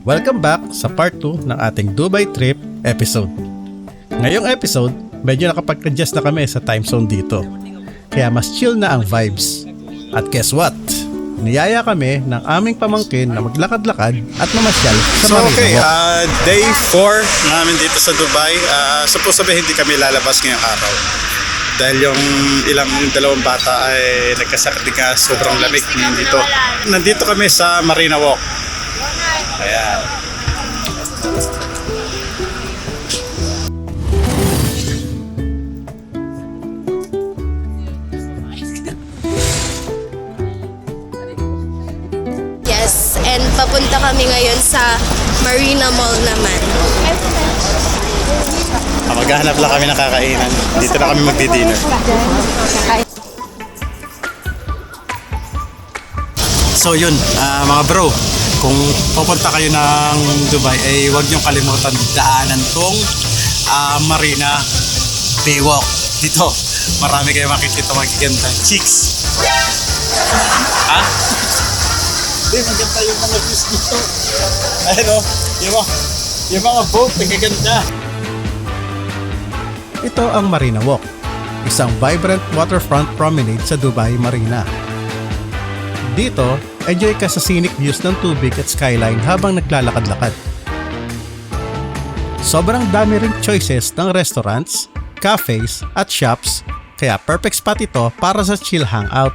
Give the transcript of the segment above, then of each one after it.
Welcome back sa part 2 ng ating Dubai trip episode. Ngayong episode, medyo nakapag-adjust na kami sa time zone dito. Kaya mas chill na ang vibes. At guess what? Niyaya kami ng aming pamangkin na maglakad-lakad at mamasyal sa Marina Walk. Day 4 namin dito sa Dubai. Suppose sabihin hindi kami lalabas ngayong araw. Dahil yung dalawang bata ay nagkasakit din ka, sobrang lamig dito. Nandito kami sa Marina Walk. Ayan. Yes, and papunta kami ngayon sa Marina Mall naman. Maghahanap lang kami ng kakainan. Dito na kami magdi-dinner. So yun, mga bro, kung pupunta kayo ng Dubai, ay huwag niyong kalimutan daanan tong Marina Bay Walk. Dito, marami kayo makikita magiganda chicks. Ha? Hindi, maganda yung mga views dito. Ayun o, yung mga boat, nagaganda. Ito ang Marina Walk, isang vibrant waterfront promenade sa Dubai Marina. Dito, enjoy ka sa scenic views ng tubig at skyline habang naglalakad-lakad. Sobrang dami ring choices ng restaurants, cafes at shops, kaya perfect spot ito para sa chill hangout.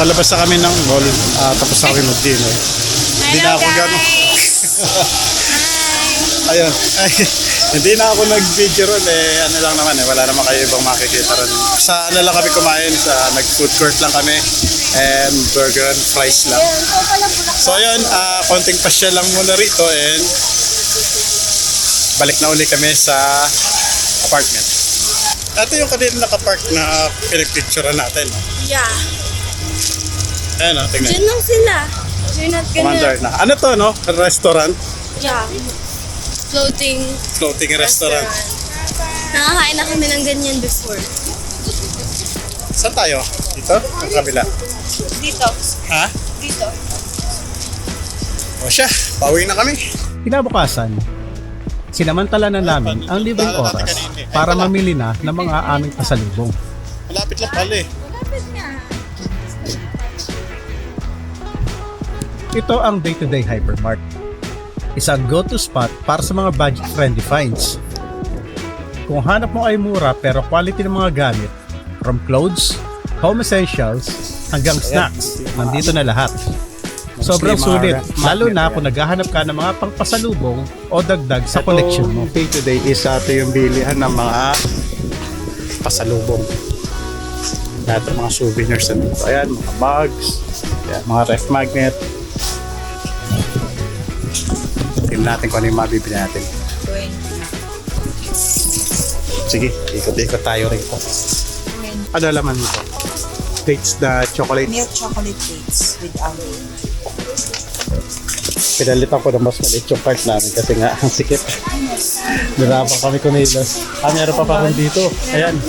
Nakalabas na kami ng mall, tapos na kami mag-dinner. Hindi na ako gano'n. Ayun. Ay, hindi na ako nag-video ron ano lang naman wala naman kayo ibang makikita ron. Sa ano lang kami kumain, sa nag-food court lang kami, and burger and fries lang. So ayun, konting pasyal lang muna rito, and balik na uli kami sa apartment. Ito yung kanina nakapark na pinagpicturean natin. Yeah. Ayan o, tingnan. Diyan lang sila. You're not Commander gonna... na. Ano to, no? Restaurant? Yeah. Floating Restaurant. Nakakain na kami ng ganyan before. Saan tayo? Dito? Ang kabila? Dito. Ha? Dito. O siya, pauwi na kami. Kinabukasan, sinamantala na namin ang libreng oras para mamili na ng mga aming pasalubong. Malapit lang pala eh. Ito ang Day-to-Day Hypermart. Isang go-to spot para sa mga budget-friendly finds. Kung hanap mo ay mura pero quality ng mga gamit, from clothes, home essentials, hanggang snacks, nandito na lahat. Sobrang sulit, lalo na kung naghahanap ka ng mga pangpasalubong o dagdag sa collection mo. Day-to-day is ito yung bilihan ng mga pasalubong. Lahat ng mga souvenirs nandito. Ayan, mga mugs, ayan, mga ref magnet. Tingnan natin kung ano yung mabibili natin. Sige, ikot-ikot tayo rito. Ano laman nito? Dates na chocolate. Milk chocolate dates with almond. Pinalitan ko na mas maliit yung part namin kasi nga ang sikip. Narapan kami kumilos. Meron pa rin dito. Ayan.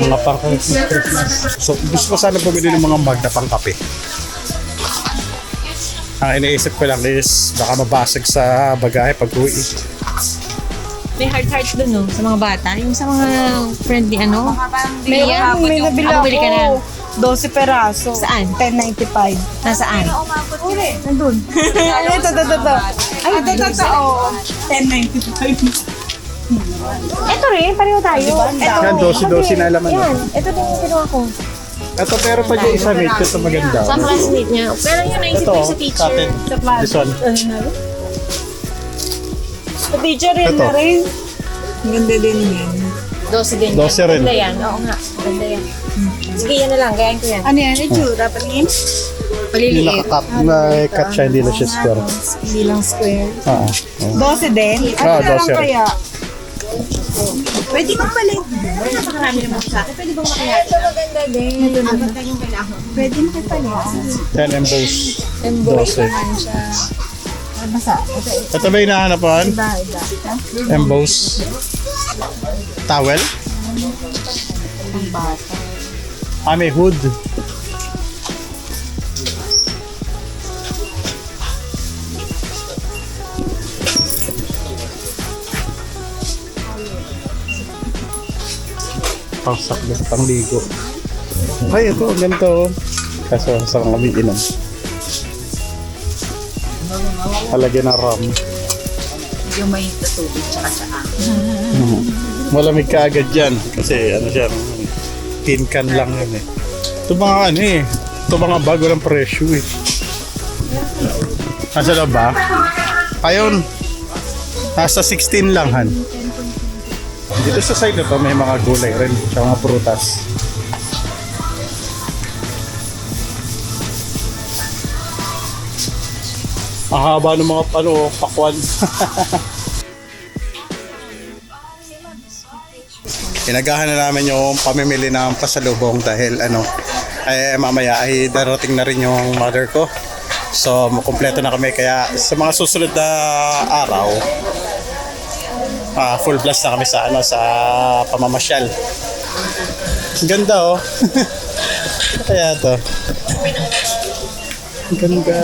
Mga pang-Christmas. So, gusto ko sana bumili ng mga mug na pang-kape. Ang iniisip ko lang is baka mabasag sa bagahe pag uwi. May heart doon, no? Sa mga bata. Yung sa mga friendly, ano? May nabili Ako, bili ka na. ako. 12 peraso. Saan? 10.95. Nasaan? Uli, nandun. Ay, ito. Ay, ito. 10.95. Ito rin, pareho tayo. Ito, Yan, 12 na laman. yan. Ito din yung kinuha ko. Ito pero pag yung isa mate, ito maganda. Sa classmate niya. Pero yun, naisip ko Ito, yung sa teacher. sa atin. Sa plaza. This one. Sa teacher rin Ito. na rin. Ganda din yan. 12 din yan. 12 rin. Ganda yan. Oo nga. Ganda yan. Sige, yan na lang. Gayahin ko yan. Ano yan? Itsura pa rin? Yung Paliliit. nakakat na cut siya, hindi na siya square. Hindi lang square. Oo. 12 din? Ano na lang 12. kaya? Pwede kang palit. Napakarami naman sa akin. Pwede bang makaya? Ito maganda din. Ito yung kailangan. Pwede makipalit. Yan, emboss. Emboss 12. naman siya. Basa. Ito ba yung nahanapan? Emboss. Towel? May hood. Pangsaklit, pangligo. Ay, ito, ganito. Kaso, sa kami inom. Halagyan ng rum. Yung may tubig tsaka saan. Malamig ka agad dyan. Kasi, ano siya, tin can lang yun eh. Ito mga ano eh. Ito mga bago ng presyo eh. Nasa loob ba? Ayun. Nasa 16 lang, Han. Dito sa side na to, may mga gulay rin. Tsaka mga prutas. Ang haba ng mga pakwan. Inagahan na namin yung pamimili ng pasalubong dahil mamaya ay darating na rin yung mother ko. So, kumpleto na kami kaya sa mga susunod na araw, full blast na kami sa sa pamamasyal. Ang ganda oh. Kaya to. Ang ganda.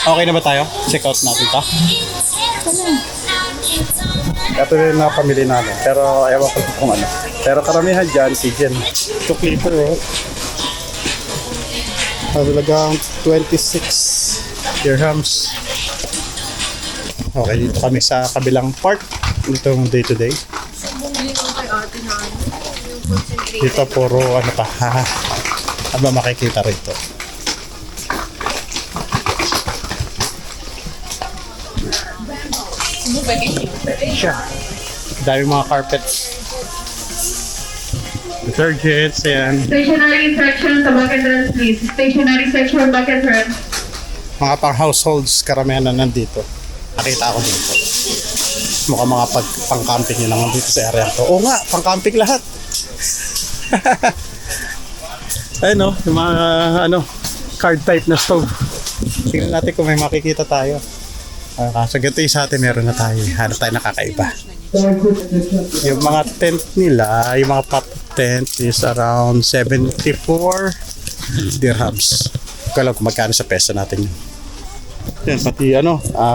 Okay na ba tayo? Check out natin to. Ito rin na pamili namin. Pero ewan ko kung ano. Pero karamihan dyan, si Jen. Ito clipper oh. Talagang 26 dirhams. Okay, dito kami sa kabilang part. Itong day to day. Dito puro ano pa. Ano makikita rito. Siya. Dami mga carpets. Detergents, ayan. Stationary section sa back entrance, please. Stationary section, back entrance. Mga pang households, karamihan na nandito. Nakita ako dito. Mukhang mga pang-camping yun lang dito sa area ko. Oo nga, pang-camping lahat. Ayun o, yung mga card type na stove. Tingnan natin kung may makikita tayo. Kaso ganito yung sa atin, meron na tayo. Hanap tayo nakakaiba. Yung mga tent nila, yung mga pop tent is around 74 dirhams. Kung alam kung magkano sa peso natin yun. Yan, pati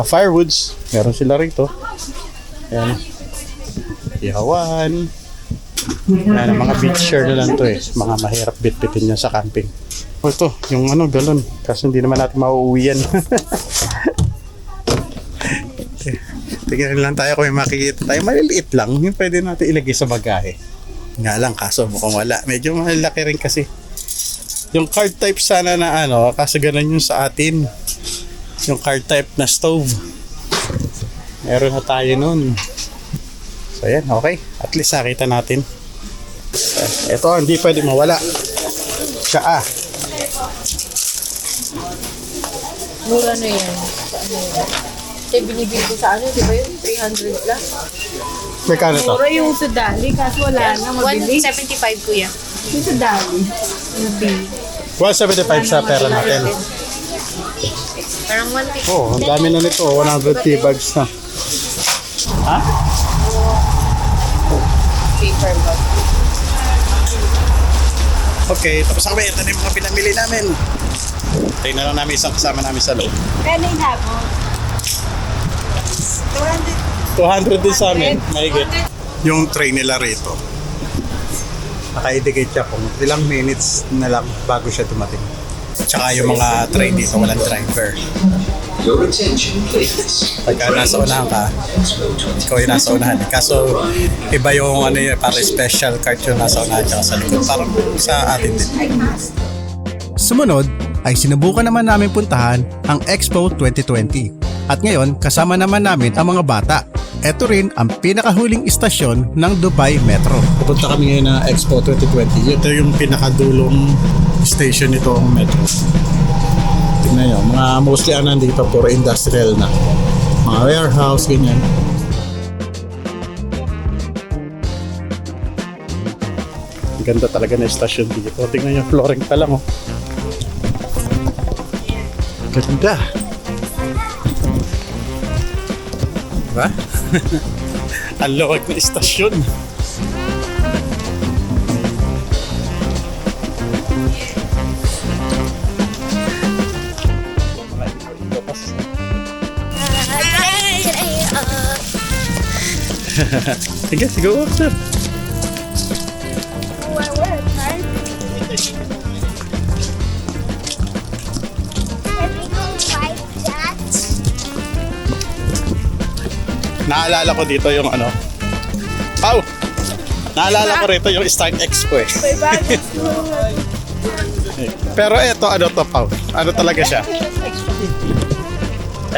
firewoods, meron sila rito. Yan. Ihawan. Yan, mga beach share na lang to eh. Mga mahirap bit-bitin yan sa camping. O ito, yung galon. Kasi hindi naman natin mauuwi yan. Tingnan lang tayo kung may makikita tayo. Maliliit lang. Yung pwede natin ilagay sa bagahe. Nga lang, kaso mukhang wala. Medyo malaki rin kasi. Yung card type sana na kaso ganun yung sa atin. Yung card type na stove. Meron na tayo nun. So yan, okay. At least nakita natin. Ito, hindi pwede mawala. Siya Mura na yan. Kaya binibili ko sa di ba yun? 300 plus. Magkano to? Mura yung sa Dali kasi wala na mabili. 175 kuya. Yung sa Dali. Mabili. 175 sa pera natin. Parang 150. Oh, ang dami na nito. 100 tea bags na. Ha? Paper bag. Okay, tapos na kami. Ito na yung mga pinamili namin. Tingnan lang namin isang kasama namin sa loob. Kaya na mo. 200 din sa amin. Mahigit. Yung tray nila rito. Naka-indicate siya kung ilang minutes na lang bago siya dumating. Tsaka yung mga tray dito, walang driver. Your attention, please. Pagka nasa unahan ka, ikaw yung nasa unahan. Kaso, iba yung para special cart yung nasa unahan tsaka sa likod. Parang sa atin din. Sumunod ay sinubukan naman namin puntahan ang Expo 2020. At ngayon, kasama naman namin ang mga bata. Ito rin ang pinakahuling istasyon ng Dubai Metro. Pupunta kami ngayon na Expo 2020. Ito yung pinakadulong station nito ang metro. Tingnan nyo, mga mostly ang nandito puro industrial na. Mga warehouse, ganyan. Ganda talaga na station dito. Tingnan yung flooring pa lang, oh. Ganda. Diba? Ang lawag na istasyon. Sige, go up, sir. Naalala ko dito yung ano. Pau! Naalala ko rito yung Start Expo eh. Pero eto, ano to, Pau? Ano talaga siya?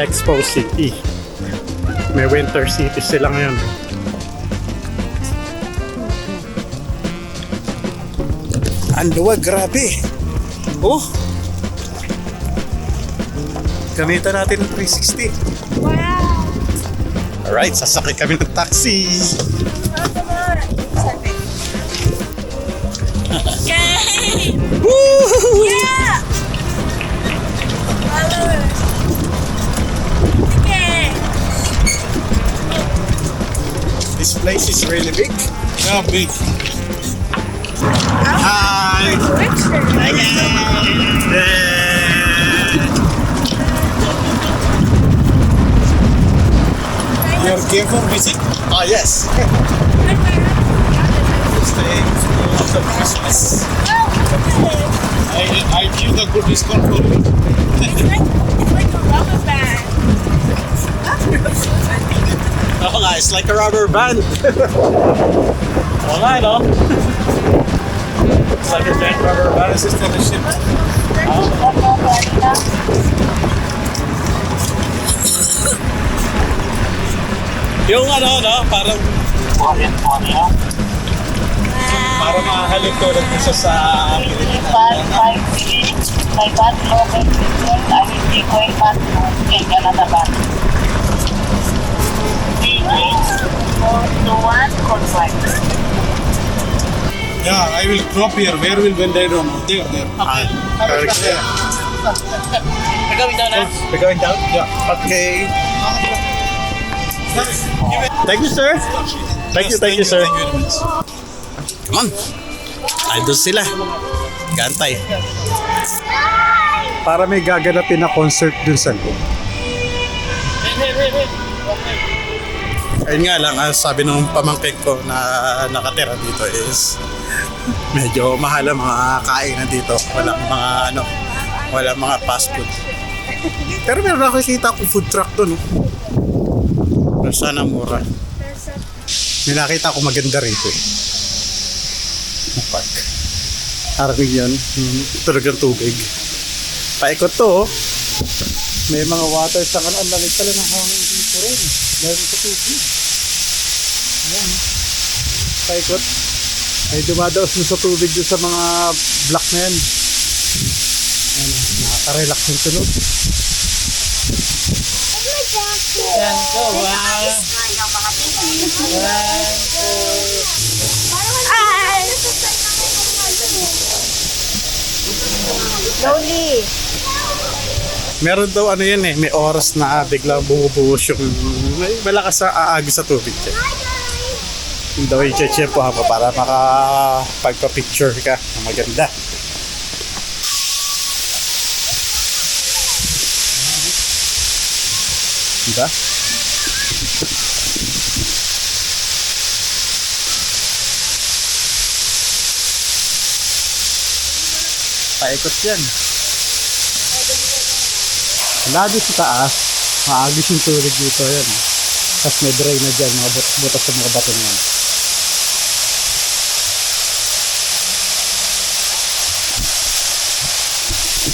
Expo City. May winter city sila ngayon. Ang luwag, grabe. Oh! Gamitan natin ng 360. Alright, sasakay kami ng taxi. Woo! Yeah! This place is really big. Yeah, big. Hi! Hi guys! You're here for visit? Ah, yes. Stay after Christmas. I give the good discount for you. It's like a rubber band. Oo nga, it's like a rubber band. Oo nga, no? It's like a giant rubber band. This is the ship. Yung ano, no? Parang para mahalin ko lang isa sa My bad moment because I will be going back to take another bus. 3841 confirm. Yeah, I will drop here. Where will when they don't know? There. Okay. We're going down now. We're going down? Yeah. Okay. Thank you, sir. Thank you, sir. Come on. Andun sila. Gantay. Para may gaganapin na concert dun sa loob. Ayun nga lang, sabi nung pamangkin ko na nakatira dito is medyo mahal ang mga kainan dito. Walang mga fast food. Pero meron nakikita ko food truck doon. Pero sana mura. May nakita ko maganda rito eh. Park. Arning yan. Tulog ng tubig. Paikot to. May mga water sa kanan. Ang lamig pala ng hangin dito rin. Dahil sa tubig. Ayan. Paikot. Ay dumadaos mo sa tubig dun sa mga block na yan. Ayan. Nakaka-relax yung tunog. Yan ko, wow. Lonely. Meron daw ano yan eh, may oras na biglang bumubuhos yung may malakas na aagi sa tubig yan. Yung daw i-check po ako para makapagpa-picture ka na maganda. Diba? Paikot yan. Lagi sa taas, maagis yung tubig dito yan. Tapos may drain na dyan, mga butas sa mga bato na yan.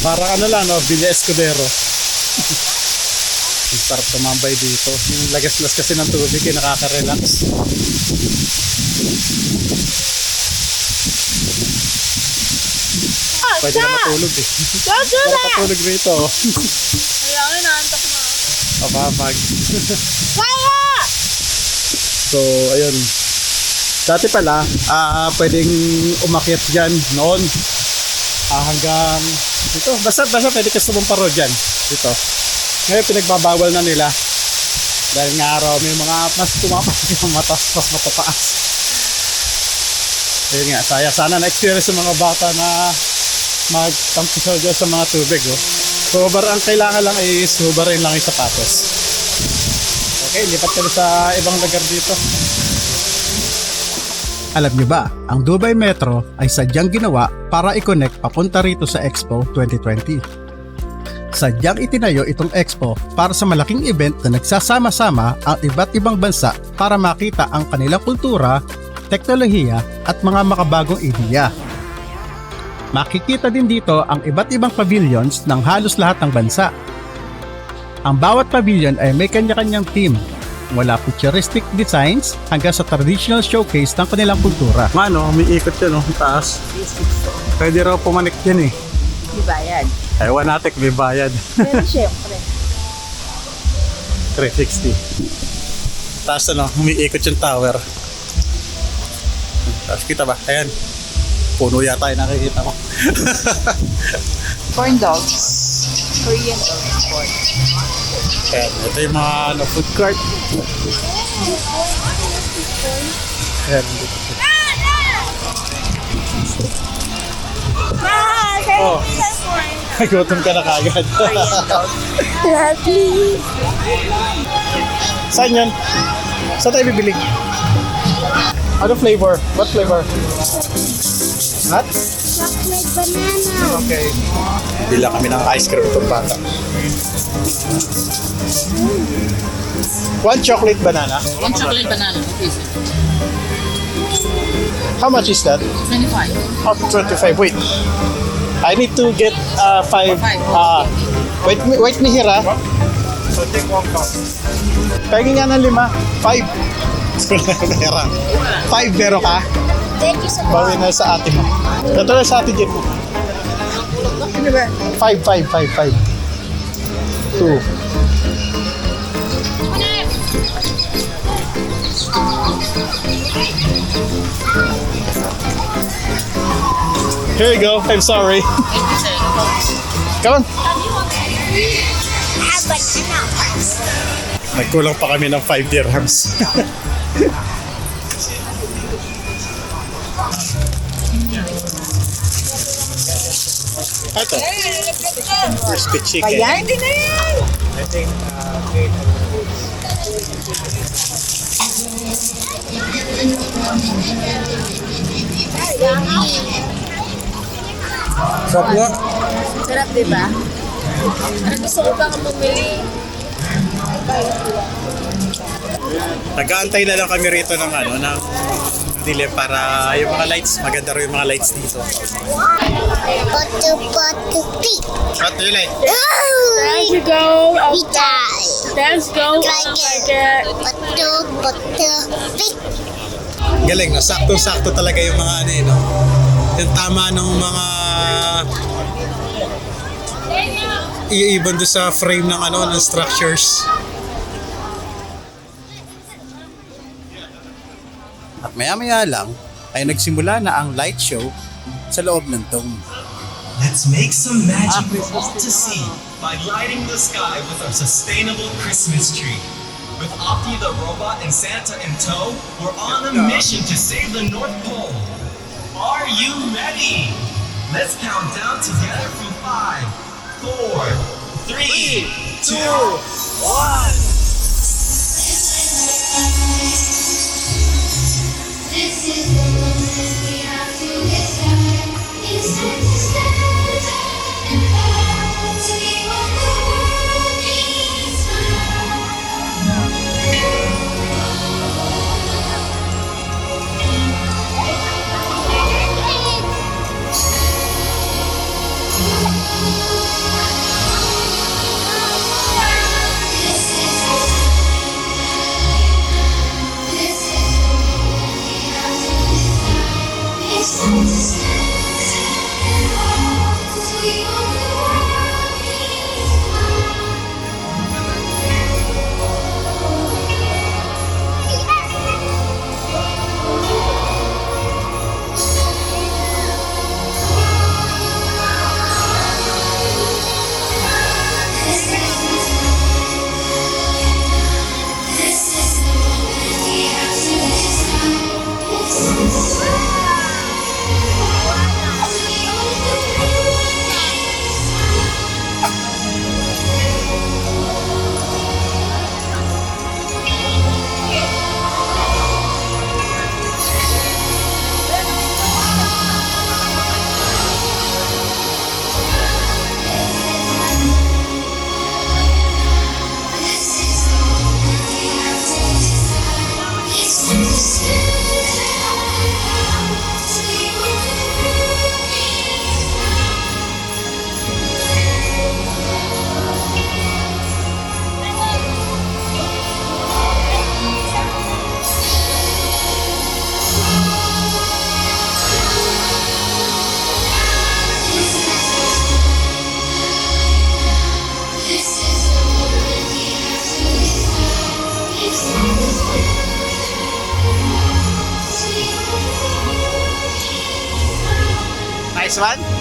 Parang ano lang, no? Villa Escudero. Ang sarap tumambay dito. Yung lagas-las kasi ng tubig, eh, nakaka-relax. Pwede na matulog eh. Don't do Para that! patulog rito. Kailangan naantok na ako. Papapag. Kaya! So, ayun. Dati pala, pwedeng umakyat dyan noon hanggang dito. Basta pwede ka sumamparo dyan. Dito. Ngayon pinagbabawal na nila. Dahil nga araw may mga mas tumapas yung mas matataas. Ayun nga, sana na-experience ng mga bata na magtampisaw dyan sa mga tubig. Oh. So, ang kailangan lang ay hubarin lang yung sapatos. Okay, lipat kami sa ibang lugar dito. Alam niyo ba, ang Dubai Metro ay sadyang ginawa para i-connect papunta rito sa Expo 2020. Sadyang itinayo itong Expo para sa malaking event na nagsasama-sama ang iba't ibang bansa para makita ang kanilang kultura, teknolohiya at mga makabagong ideya. Makikita din dito ang iba't ibang pavilions ng halos lahat ng bansa. Ang bawat pavilion ay may kanya-kanyang theme, mula futuristic designs hanggang sa traditional showcase ng kanilang kultura. Mano, may ikot yan, oh, taas. Pwede raw pumanik yan eh. Di bayad. Ewan natin, may bayad. Pero syempre. 360. Taas ano, umiikot yung tower. Taas kita ba? Ayan. Puno yata yung nakikita mo. Corn dogs. Korean dogs. Corn. Ayan, ito yung mga food court. Ayan. Oh. Gutom ka na kagad. Saan yun? Saan tayo bibili? Ano flavor? What flavor? What? Chocolate banana. Okay. Bila kami ng ice cream itong bata. One chocolate banana. One chocolate banana. Okay, sir. How much is that? 25. Up 25. Wait. I need to get 5. Wait me here, ah. So take 1 cup. Pagin nga ng 5. 5. Meron. 5 meron ka? Thank you so much. Bawi na sa ate mo. Ito na sa ate Jen mo. 5. 2. Here you go. I'm sorry. Come on. Nagkulang pa kami ng 5 dirhams. Ito. Crispy chicken. Ayan, hindi na yan. I think sarap nga. Sarap, di ba? Ano gusto ko bang bumili? Nag-aantay na lang kami rito ng ng dilim para yung mga lights, maganda rin yung mga lights dito. What do you like? Let's go. Let's go. Galing, no? Sakto-sakto talaga yung mga no? Yung tama ng mga iibon doon sa frame ng ng structures. At maya-maya lang ay nagsimula na ang light show sa loob ng dome. Let's make some magic for all to see by lighting the sky with our sustainable Christmas tree. With Opti the robot and Santa in tow, we're on a mission to save the North Pole. Are you ready? Let's count down together from 5, 4, 3, 2, 1. This is the moment we have to decide. It's time to stand and proud to be what the world needs next one.